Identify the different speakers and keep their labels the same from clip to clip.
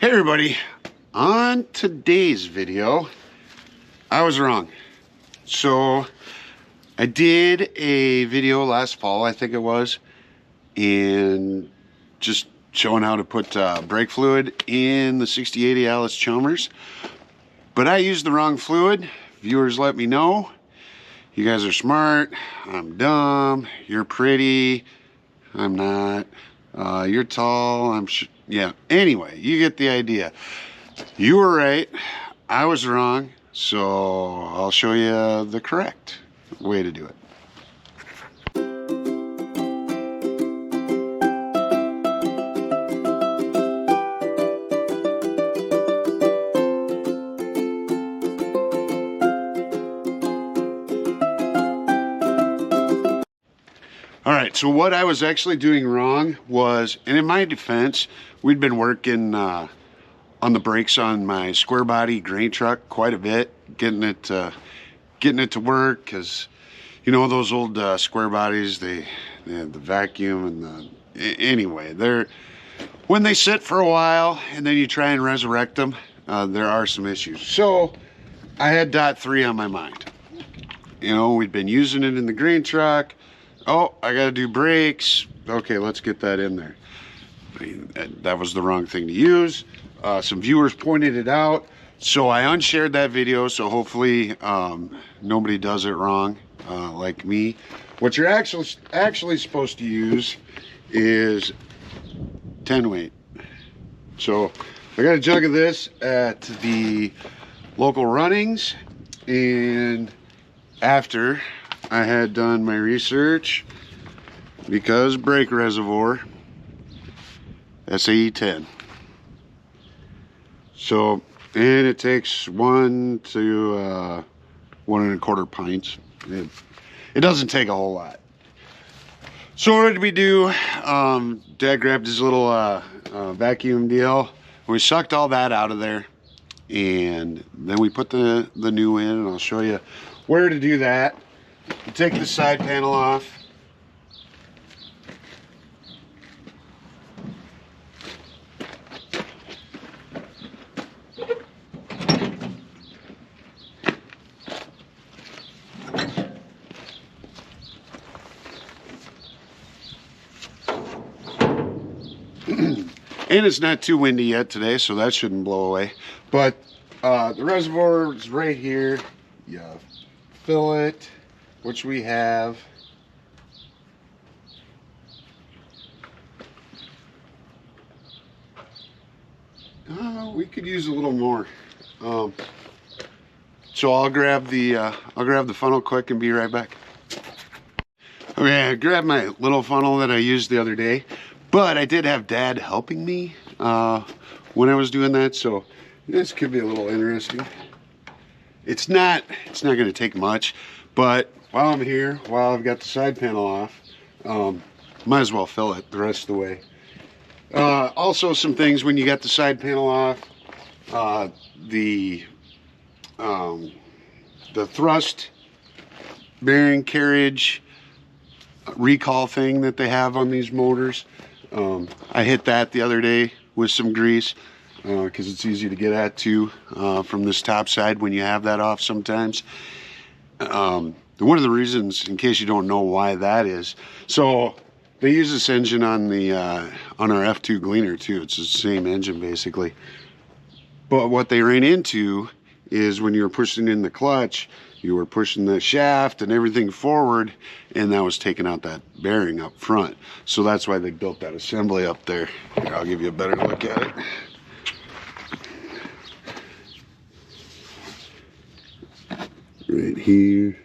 Speaker 1: Hey everybody, on today's video, I was wrong. So I did a video last fall, I think it was, and just showing how to put brake fluid in the 6080 Allis Chalmers. But I used the wrong fluid. Viewers let me know. You guys are smart, I'm dumb, you're pretty, I'm not. You're tall, yeah, anyway, you get the idea. You were right, I was wrong, so I'll show you the correct way to do it. All right, so what I was actually doing wrong was, and in my defense, we'd been working on the brakes on my square body grain truck quite a bit, getting it to work, because you know those old square bodies, they have the vacuum and anyway, when they sit for a while and then you try and resurrect them, there are some issues. So I had .3 on my mind. You know, we'd been using it in the grain truck. Oh, I gotta do brakes. Okay, let's get that in there. That was the wrong thing to use. Some viewers pointed it out, so I unshared that video, so hopefully nobody does it wrong like me. What you're actually supposed to use is 10 weight. So I got a jug of this at the local runnings, and after I had done my research, because brake reservoir, SAE 10. So, and it takes 1 to 1 1/4 pints. It doesn't take a whole lot. So what did we do? Dad grabbed his little vacuum deal. We sucked all that out of there, and then we put the new in, and I'll show you where to do that. You take the side panel off. And it's not too windy yet today, so that shouldn't blow away. But the reservoir is right here. You fill it, which we have. We could use a little more. So I'll grab the funnel quick and be right back. Okay, I grabbed my little funnel that I used the other day, but I did have Dad helping me when I was doing that, so this could be a little interesting. It's not going to take much, but while I'm here, while I've got the side panel off, might as well fill it the rest of the way. Also, some things when you got the side panel off, the thrust bearing carriage recall thing that they have on these motors. I hit that the other day with some grease, because it's easy to get at too from this top side when you have that off sometimes. One of the reasons, in case you don't know why that is, so they use this engine on our F2 Gleaner too. It's the same engine basically, but what they ran into is when you were pushing in the clutch, you were pushing the shaft and everything forward, and that was taking out that bearing up front. So that's why they built that assembly up there. Here, I'll give you a better look at it. Right here.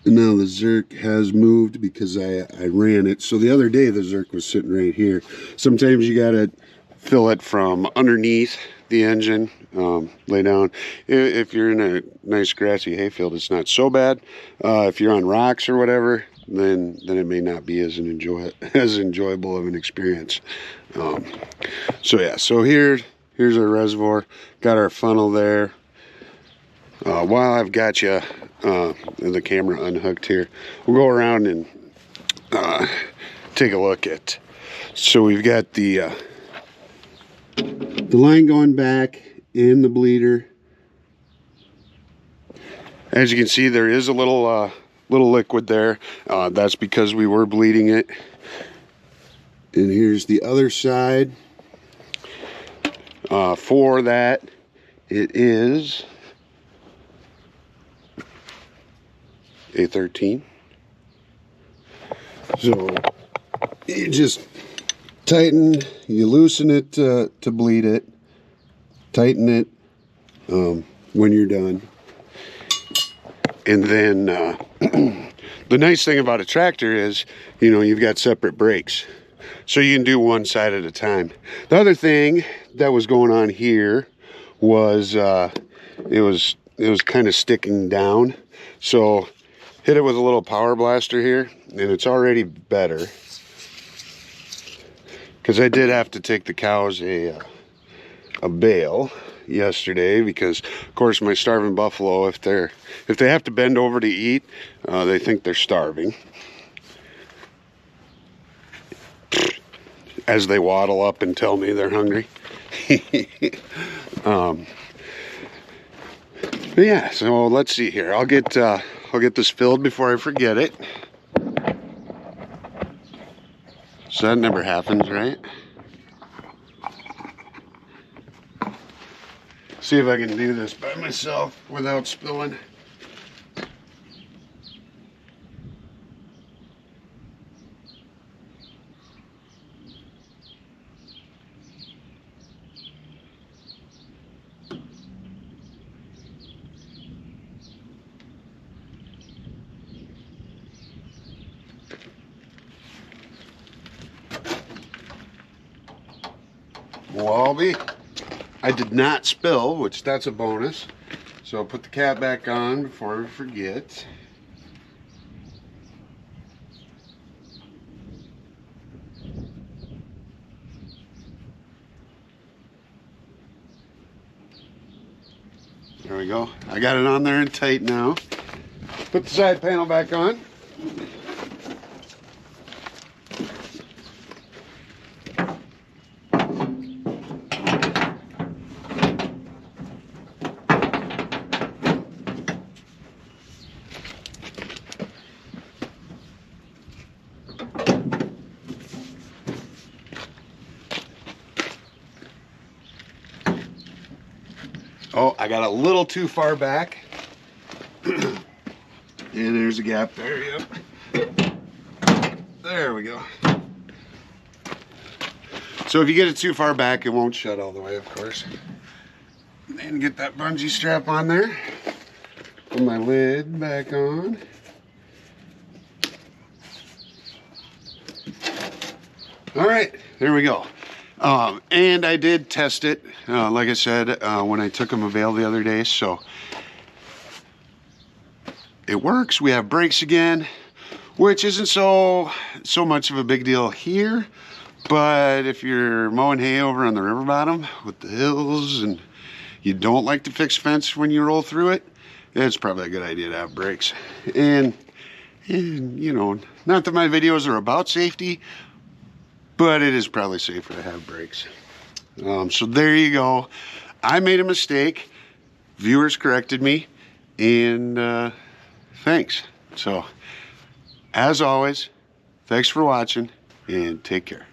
Speaker 1: And now the Zerk has moved because I ran it. So the other day the Zerk was sitting right here. Sometimes you gotta fill it from underneath the engine, lay down. If you're in a nice grassy hayfield, it's not so bad. If you're on rocks or whatever, then it may not be as enjoyable of an experience. So yeah, so here's our reservoir. Got our funnel there. While I've got you, the camera unhooked here, we'll go around and take a look at. So we've got the the line going back in the bleeder. As you can see, there is a little liquid there. That's because we were bleeding it. And here's the other side. For that, it is a 13. So you just tighten, you loosen it to bleed it, tighten it when you're done. And then the nice thing about a tractor is, you know, you've got separate brakes. So you can do one side at a time. The other thing that was going on here was it was kind of sticking down. So hit it with a little power blaster here, and it's already better. Because I did have to take the cows a bale yesterday, because of course my starving buffalo, if they have to bend over to eat, they think they're starving. As they waddle up and tell me they're hungry. But yeah, so let's see here. I'll get this filled before I forget it. So that never happens, right? See if I can do this by myself without spilling. Wallaby. I did not spill, which that's a bonus. So I'll put the cap back on before I forget. There we go. I got it on there and tight now. Put the side panel back on. Oh, I got a little too far back. And there's a gap there, yep. There we go. So if you get it too far back, it won't shut all the way, of course. And get that bungee strap on there. Put my lid back on. All right, there we go. And I did test it, like I said, when I took them a bale the other day, so it works. We have brakes again, which isn't so much of a big deal here, but if you're mowing hay over on the river bottom with the hills and you don't like to fix fence when you roll through it, it's probably a good idea to have brakes. And you know, not that my videos are about safety, but it is probably safer to have brakes. So there you go. I made a mistake. Viewers corrected me, and thanks. So, as always, thanks for watching, and take care.